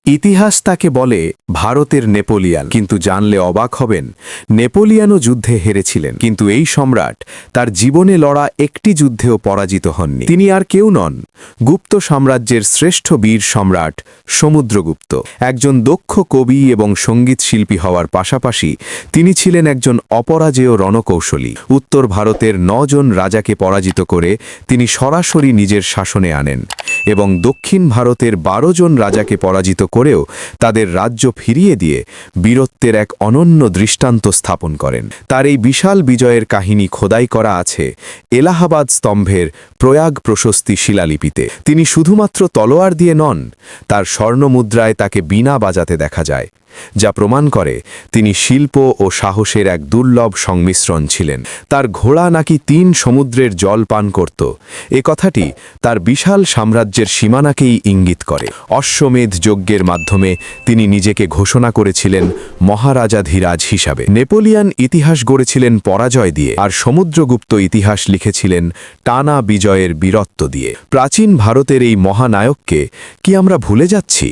ইতিহাস তাকে বলে ভারতের নেপোলিয়ান, কিন্তু জানলে অবাক হবেন নেপোলিয়ানও যুদ্ধে হেরেছিলেন। কিন্তু এই সম্রাট তার জীবনে লড়া একটি যুদ্ধেও পরাজিত হননি। তিনি আর কেউ নন, গুপ্ত সাম্রাজ্যের শ্রেষ্ঠ বীর সম্রাট সমুদ্রগুপ্ত। একজন দক্ষ কবি এবং সঙ্গীত শিল্পী হওয়ার পাশাপাশি তিনি ছিলেন একজন অপরাজেয় রণকৌশলী। উত্তর ভারতের ৯ জন রাজাকে পরাজিত করে তিনি সরাসরি নিজের শাসনে আনেন এবং দক্ষিণ ভারতের ১২ জন রাজাকে পরাজিত করেও তাদের রাজ্য ফিরিয়ে দিয়ে বীরত্বের এক অনন্য দৃষ্টান্ত স্থাপন করেন। তার এই বিশাল বিজয়ের কাহিনী খোদাই করা আছে এলাহাবাদ স্তম্ভের প্রয়াগ প্রশস্তি শিলালিপিতে। তিনি শুধুমাত্র তলোয়ার দিয়ে নন, তার স্বর্ণমুদ্রায় তাকে বীণা বাজাতে দেখা যায়, যা প্রমাণ করে তিনি শিল্প ও সাহসের এক দুর্লভ সংমিশ্রণ ছিলেন। তার ঘোড়া নাকি ৩ সমুদ্রের জল পান করত, এ কথাটি তার বিশাল সাম্রাজ্যের সীমানাকেই ইঙ্গিত করে। অশ্বমেধ যজ্ঞের মাধ্যমে তিনি নিজেকে ঘোষণা করেছিলেন মহারাজাধিরাজ হিসাবে। নেপোলিয়ান ইতিহাস গড়েছিলেন পরাজয় দিয়ে, আর সমুদ্রগুপ্ত ইতিহাস লিখেছিলেন টানা বিজয়ের বীরত্ব দিয়ে। প্রাচীন ভারতের এই মহানায়ককে কি আমরা ভুলে যাচ্ছি?